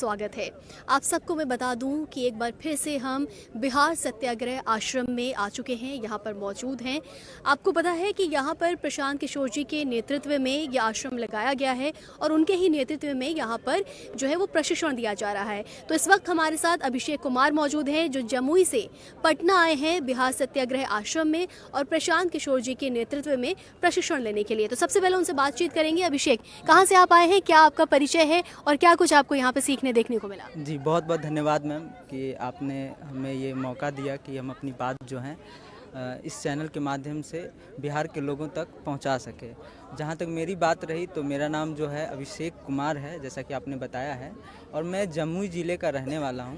स्वागत है। आप सबको मैं बता दूं कि एक बार फिर से हम बिहार सत्याग्रह आश्रम में आ चुके हैं, यहाँ पर मौजूद हैं। आपको पता है कि यहाँ पर प्रशांत किशोर जी के नेतृत्व में ये आश्रम लगाया गया है और उनके ही नेतृत्व में यहाँ पर जो है वो प्रशिक्षण दिया जा रहा है। तो इस वक्त हमारे साथ अभिषेक कुमार मौजूद हैं, जो जमुई से पटना आए हैं बिहार सत्याग्रह आश्रम में और प्रशांत किशोर जी के नेतृत्व में प्रशिक्षण लेने के लिए। तो सबसे पहले उनसे बातचीत करेंगे। अभिषेक, कहाँ से आप आए हैं, क्या आपका परिचय है और क्या कुछ आपको यहाँ पे सीखने देखने को मिला? जी, बहुत बहुत धन्यवाद मैम कि आपने हमें ये मौका दिया कि हम अपनी बात जो है इस चैनल के माध्यम से बिहार के लोगों तक पहुंचा सके। जहां तक मेरी बात रही तो मेरा नाम जो है अभिषेक कुमार है, जैसा कि आपने बताया है, और मैं जमुई ज़िले का रहने वाला हूं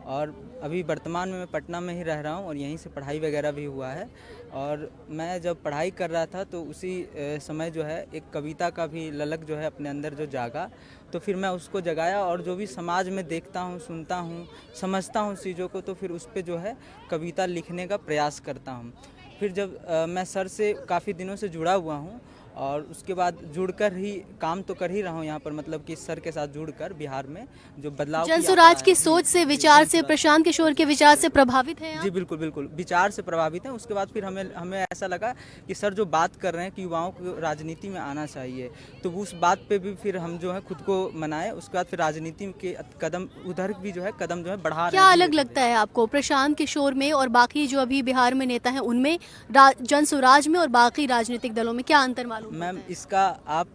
और अभी वर्तमान में मैं पटना में ही रह रहा हूं और यहीं से पढ़ाई वगैरह भी हुआ है। और मैं जब पढ़ाई कर रहा था तो उसी समय जो है एक कविता का भी ललक जो है अपने अंदर जो जागा, तो फिर मैं उसको जगाया और जो भी समाज में देखता हूँ, सुनता हूँ, समझता हूँ चीज़ों को, तो फिर उस पर जो है कविता लिखने का प्रयास करता हूँ। फिर जब मैं सर से काफ़ी दिनों से जुड़ा हुआ हूँ और उसके बाद जुड़कर ही काम तो कर ही रहा हूँ यहाँ पर, मतलब कि सर के साथ जुड़कर बिहार में जो बदलाव जनसुराज की सोच से, विचार से, प्रशांत किशोर के विचार से प्रभावित हैं आप? जी बिल्कुल बिल्कुल, विचार से प्रभावित हैं। उसके बाद फिर हमें ऐसा लगा कि सर जो बात कर रहे हैं कि युवाओं को राजनीति में आना चाहिए, तो उस बात पे भी फिर हम जो है खुद को मनाए। उसके बाद फिर राजनीति के कदम उधर भी जो है कदम जो है बढ़ा रहे हैं। क्या अलग लगता है आपको प्रशांत किशोर में और बाकी जो अभी बिहार में नेता हैं उनमें, जनसुराज में और बाकी राजनीतिक दलों में क्या अंतर मालूम? मैम, इसका आप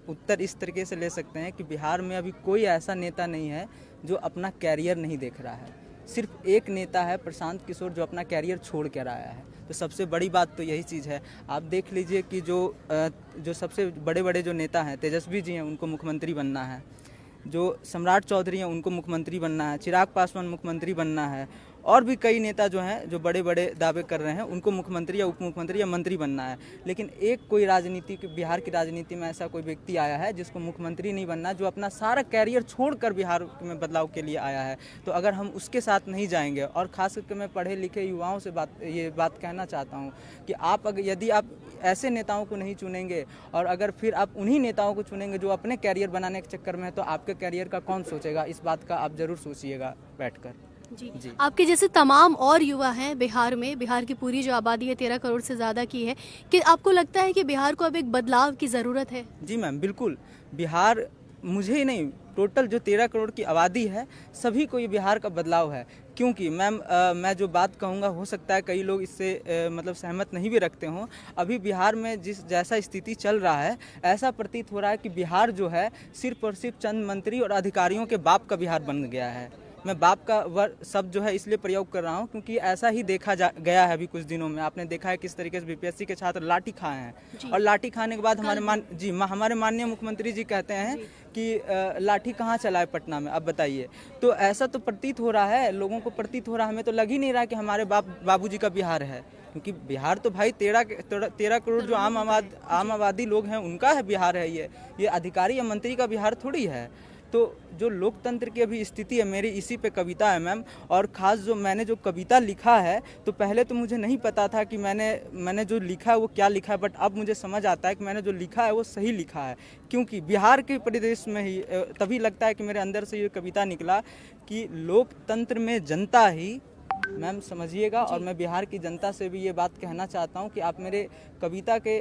उत्तर इस तरीके से ले सकते हैं कि बिहार में अभी कोई ऐसा नेता नहीं है जो अपना कैरियर नहीं देख रहा है। सिर्फ एक नेता है, प्रशांत किशोर, जो अपना कैरियर छोड़ कर आया है। तो सबसे बड़ी बात तो यही चीज़ है। आप देख लीजिए कि जो सबसे बड़े बड़े जो नेता हैं, तेजस्वी जी हैं, उनको मुख्यमंत्री बनना है। जो सम्राट चौधरी हैं, उनको मुख्यमंत्री बनना है। चिराग पासवान मुख्यमंत्री बनना है। और भी कई नेता जो हैं जो बड़े बड़े दावे कर रहे हैं, उनको मुख्यमंत्री या उप मुख्यमंत्री या मंत्री बनना है। लेकिन एक कोई राजनीति, बिहार की राजनीति में ऐसा कोई व्यक्ति आया है जिसको मुख्यमंत्री नहीं बनना, जो अपना सारा कैरियर छोड़कर बिहार में बदलाव के लिए आया है। तो अगर हम उसके साथ नहीं जाएंगे, और खास करके मैं पढ़े लिखे युवाओं से ये बात कहना चाहता हूँ कि यदि आप ऐसे नेताओं को नहीं चुनेंगे और अगर फिर आप उन्हीं नेताओं को चुनेंगे जो अपने कैरियर बनाने के चक्कर में है, तो आपके कैरियर का कौन सोचेगा? इस बात का आप ज़रूर सोचिएगा बैठकर। जी। आपके जैसे तमाम और युवा हैं बिहार में, बिहार की पूरी जो आबादी है 13 करोड़ से ज़्यादा की है, कि आपको लगता है कि बिहार को अब एक बदलाव की ज़रूरत है? जी मैम, बिल्कुल। बिहार, मुझे ही नहीं, टोटल जो 13 करोड़ की आबादी है, सभी को ये बिहार का बदलाव है। क्योंकि मैम, मैं जो बात कहूँगा, हो सकता है कई लोग इससे मतलब सहमत नहीं भी रखते हों। अभी बिहार में जैसा स्थिति चल रहा है, ऐसा प्रतीत हो रहा है कि बिहार जो है सिर्फ और सिर्फ चंद मंत्री और अधिकारियों के बाप का बिहार बन गया है। मैं बाप का शब्द जो है इसलिए प्रयोग कर रहा हूँ क्योंकि ऐसा ही देखा गया है। अभी कुछ दिनों में आपने देखा है किस तरीके से बीपीएससी के छात्र लाठी खाए हैं, और लाठी खाने के बाद हमारे माननीय मुख्यमंत्री जी कहते हैं कि लाठी कहाँ चला है पटना में, अब बताइए। तो ऐसा तो प्रतीत हो रहा है, लोगों को प्रतीत हो रहा है, हमें तो लग ही नहीं रहा कि हमारे बाबूजी का बिहार है। क्योंकि बिहार तो भाई 13 करोड़ जो आम आबादी लोग हैं उनका है बिहार है। ये अधिकारी या मंत्री का बिहार थोड़ी है। तो जो लोकतंत्र की अभी स्थिति है, मेरी इसी पे कविता है मैम। और ख़ास जो मैंने जो कविता लिखा है, तो पहले तो मुझे नहीं पता था कि मैंने जो लिखा है वो क्या लिखा है, बट अब मुझे समझ आता है कि मैंने जो लिखा है वो सही लिखा है। क्योंकि बिहार के परिदेश में ही तभी लगता है कि मेरे अंदर से ये कविता निकला कि लोकतंत्र में जनता ही, मैम समझिएगा। और मैं बिहार की जनता से भी ये बात कहना चाहता हूँ कि आप मेरे कविता के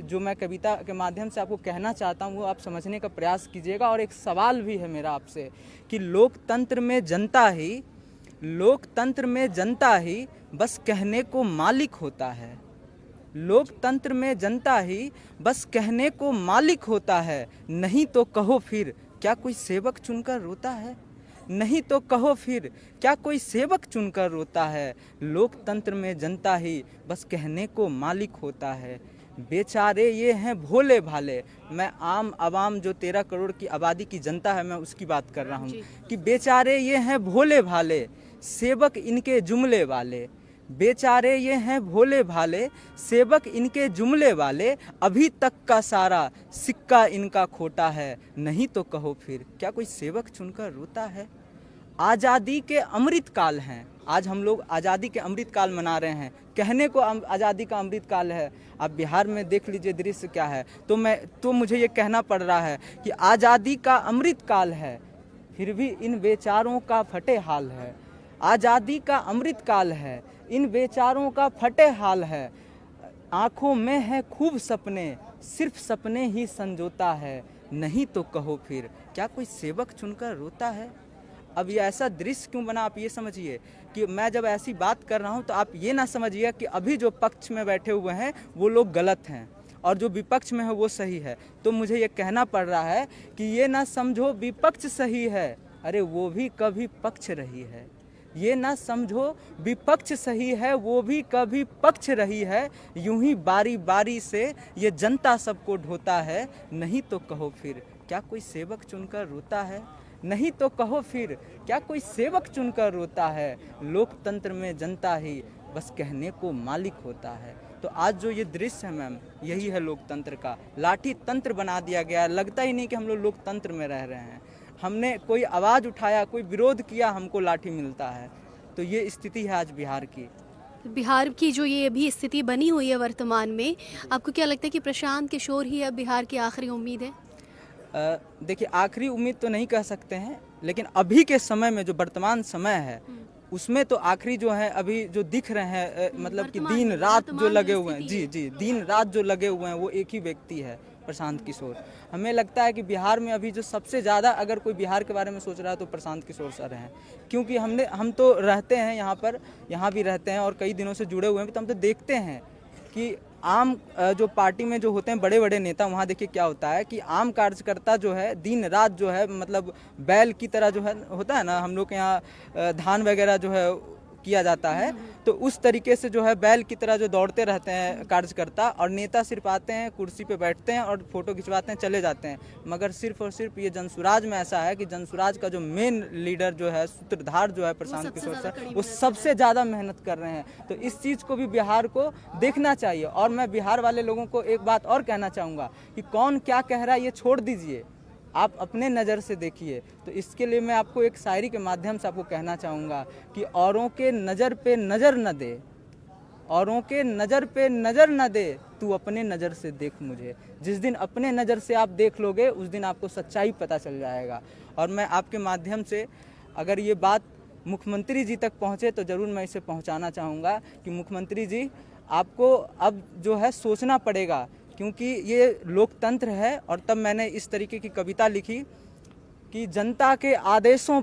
जो मैं कविता के माध्यम से आपको कहना चाहता हूँ वो आप समझने का प्रयास कीजिएगा। और एक सवाल भी है मेरा आपसे कि लोकतंत्र में जनता ही बस कहने को मालिक होता है। लोकतंत्र में जनता ही बस कहने को मालिक होता है। नहीं तो कहो फिर क्या कोई सेवक चुनकर रोता है? नहीं तो कहो फिर क्या कोई सेवक चुनकर रोता है? लोकतंत्र में जनता ही बस कहने को मालिक होता है। बेचारे ये हैं भोले भाले। मैं आम आवाम जो 13 करोड़ की आबादी की जनता है, मैं उसकी बात कर रहा हूँ कि बेचारे ये हैं भोले भाले, सेवक इनके जुमले वाले। बेचारे ये हैं भोले भाले, सेवक इनके जुमले वाले। अभी तक का सारा सिक्का इनका खोटा है। नहीं तो कहो फिर क्या कोई सेवक चुनकर रोता है? आज़ादी के अमृत काल हैं। आज हम लोग आज़ादी के अमृत काल मना रहे हैं। कहने को आज़ादी का अमृत काल है, आप बिहार में देख लीजिए दृश्य क्या है। तो मुझे ये कहना पड़ रहा है कि आज़ादी का अमृत काल है, फिर भी इन बेचारों का फटे हाल है। आज़ादी का अमृत काल है, इन बेचारों का फटे हाल है। आँखों में है खूब सपने, सिर्फ सपने ही संजोता है। नहीं तो कहो फिर क्या कोई सेवक चुनकर रोता है। अब ये ऐसा दृश्य क्यों बना, आप ये समझिए कि मैं जब ऐसी बात कर रहा हूँ तो आप ये ना समझिए कि अभी जो पक्ष में बैठे हुए हैं वो लोग गलत हैं और जो विपक्ष में है वो सही है। तो मुझे ये कहना पड़ रहा है कि ये ना समझो विपक्ष सही है, अरे वो भी कभी पक्ष रही है। ये ना समझो विपक्ष सही है, वो भी कभी पक्ष रही है। यूं ही बारी बारी से ये जनता सबको ढोता है। नहीं तो कहो फिर क्या कोई सेवक चुनकर रोता है। नहीं तो कहो फिर क्या कोई सेवक चुनकर रोता है। लोकतंत्र में जनता ही बस कहने को मालिक होता है। तो आज जो ये दृश्य है मैम, यही है लोकतंत्र का। लाठी तंत्र बना दिया गया है। लगता ही नहीं कि हम लोग लोकतंत्र में रह रहे हैं। हमने कोई आवाज़ उठाया, कोई विरोध किया, हमको लाठी मिलता है। तो ये स्थिति है आज बिहार की। बिहार की जो ये अभी स्थिति बनी हुई है वर्तमान में, आपको क्या लगता है कि प्रशांत किशोर ही अब बिहार की आखिरी उम्मीद है? देखिए, आखिरी उम्मीद तो नहीं कह सकते हैं, लेकिन अभी के समय में जो वर्तमान समय है उसमें तो आखिरी जो है अभी जो दिख रहे हैं, मतलब कि दिन रात जो लगे हुए हैं, जी दिन रात जो लगे हुए हैं वो एक ही व्यक्ति है, प्रशांत किशोर। हमें लगता है कि बिहार में अभी जो सबसे ज़्यादा अगर कोई बिहार के बारे में सोच रहा है तो प्रशांत किशोर सर हैं। क्योंकि हम तो रहते हैं यहाँ पर, यहाँ भी रहते हैं और कई दिनों से जुड़े हुए हैं, तो हम तो देखते हैं कि आम जो पार्टी में जो होते हैं बड़े बड़े नेता, वहाँ देखिए क्या होता है कि आम कार्यकर्ता जो है दिन रात जो है, मतलब बैल की तरह जो है होता है ना, हम लोग के यहाँ धान वगैरह जो है किया जाता है, तो उस तरीके से जो है बैल की तरह जो दौड़ते रहते हैं कार्यकर्ता, और नेता सिर्फ आते हैं, कुर्सी पे बैठते हैं और फोटो खिंचवाते हैं, चले जाते हैं। मगर सिर्फ और सिर्फ ये जनसुराज में ऐसा है कि जनसुराज का जो मेन लीडर जो है, सूत्रधार जो है प्रशांत किशोर सर, वो सबसे ज़्यादा मेहनत कर रहे हैं। तो इस चीज़ को भी बिहार को देखना चाहिए। और मैं बिहार वाले लोगों को एक बात और कहना चाहूँगा कि कौन क्या कह रहा है ये छोड़ दीजिए, आप अपने नज़र से देखिए। तो इसके लिए मैं आपको एक शायरी के माध्यम से आपको कहना चाहूँगा कि औरों के नज़र पे नज़र न दे, औरों के नज़र पे नज़र न दे, तू अपने नज़र से देख मुझे। जिस दिन अपने नज़र से आप देख लोगे उस दिन आपको सच्चाई पता चल जाएगा। और मैं आपके माध्यम से अगर ये बात मुख्यमंत्री जी तक पहुँचे तो ज़रूर मैं इसे पहुँचाना चाहूँगा कि मुख्यमंत्री जी, आपको अब जो है सोचना पड़ेगा, क्योंकि ये लोकतंत्र है। और तब मैंने इस तरीके की कविता लिखी कि जनता के आदेशों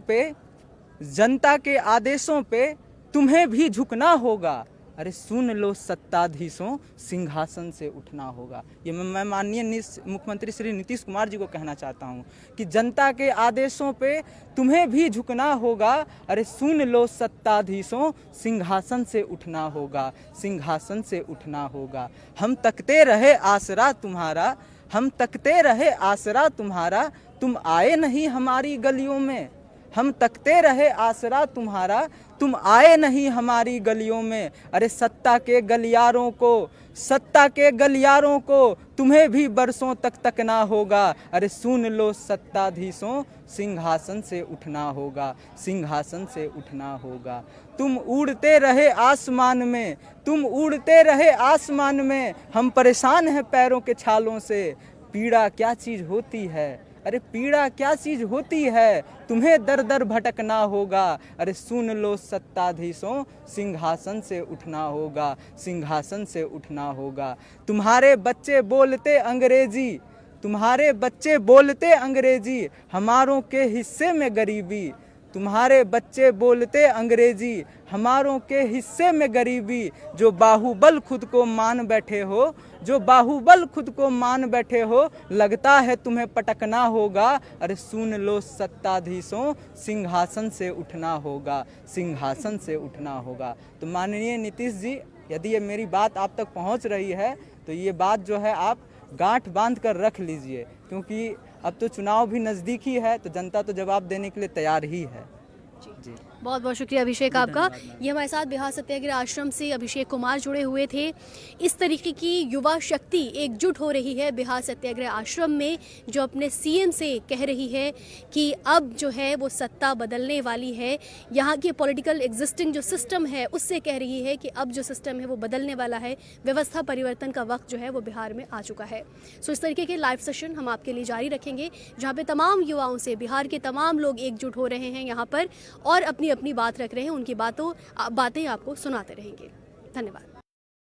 पे तुम्हें भी झुकना होगा। अरे सुन लो सत्ताधीशों, सिंहासन से उठना होगा। ये मैं माननीय मुख्यमंत्री श्री नीतीश कुमार जी को कहना चाहता हूँ कि जनता के आदेशों पे तुम्हें भी झुकना होगा। अरे सुन लो सत्ताधीशों, सिंहासन से उठना होगा, सिंहासन से उठना होगा। हम तकते रहे आसरा तुम्हारा, हम तकते रहे आसरा तुम्हारा, तुम आए नहीं हमारी गलियों में। हम तकते रहे आसरा तुम्हारा, तुम आए नहीं हमारी गलियों में। अरे सत्ता के गलियारों को तुम्हें भी बरसों तक तकना होगा। अरे सुन लो सत्ताधीशों, सिंहासन से उठना होगा, सिंहासन से उठना होगा। तुम उड़ते रहे आसमान में, तुम उड़ते रहे आसमान में, हम परेशान हैं पैरों के छालों से। पीड़ा क्या चीज़ होती है, अरे पीड़ा क्या चीज़ होती है, तुम्हें दर दर भटकना होगा। अरे सुन लो सत्ताधीशों, सिंहासन से उठना होगा, सिंहासन से उठना होगा। तुम्हारे बच्चे बोलते अंग्रेजी, हमारों के हिस्से में गरीबी। तुम्हारे बच्चे बोलते अंग्रेजी, हमारों के हिस्से में गरीबी। जो बाहुबल खुद को मान बैठे हो, जो बाहुबल खुद को मान बैठे हो, लगता है तुम्हें पटकना होगा। अरे सुन लो सत्ताधीशों, सिंहासन से उठना होगा, सिंहासन से उठना होगा। तो माननीय नीतीश जी, यदि ये मेरी बात आप तक पहुंच रही है तो ये बात जो है आप गांठ बांध कर रख लीजिए, क्योंकि अब तो चुनाव भी नज़दीक ही है, तो जनता तो जवाब देने के लिए तैयार ही है। जी। बहुत बहुत शुक्रिया अभिषेक जी, आपका। धन्यवाद मैम। ये हमारे साथ बिहार सत्याग्रह आश्रम से अभिषेक कुमार जुड़े हुए थे। इस तरीके की युवा शक्ति एकजुट हो रही है बिहार सत्याग्रह आश्रम में, जो अपने सीएम से कह रही है कि अब जो है वो सत्ता बदलने वाली है। यहाँ के पॉलिटिकल एग्जिस्टिंग जो सिस्टम है उससे कह रही है कि अब जो सिस्टम है वो बदलने वाला है, व्यवस्था परिवर्तन का वक्त जो है वो बिहार में आ चुका है। सो इस तरीके के लाइव सेशन हम आपके लिए जारी रखेंगे, जहाँ पे तमाम युवाओं से बिहार के तमाम लोग एकजुट हो रहे हैं यहाँ पर और अपनी अपनी बात रख रहे हैं, उनकी बातें आपको सुनाते रहेंगे। धन्यवाद।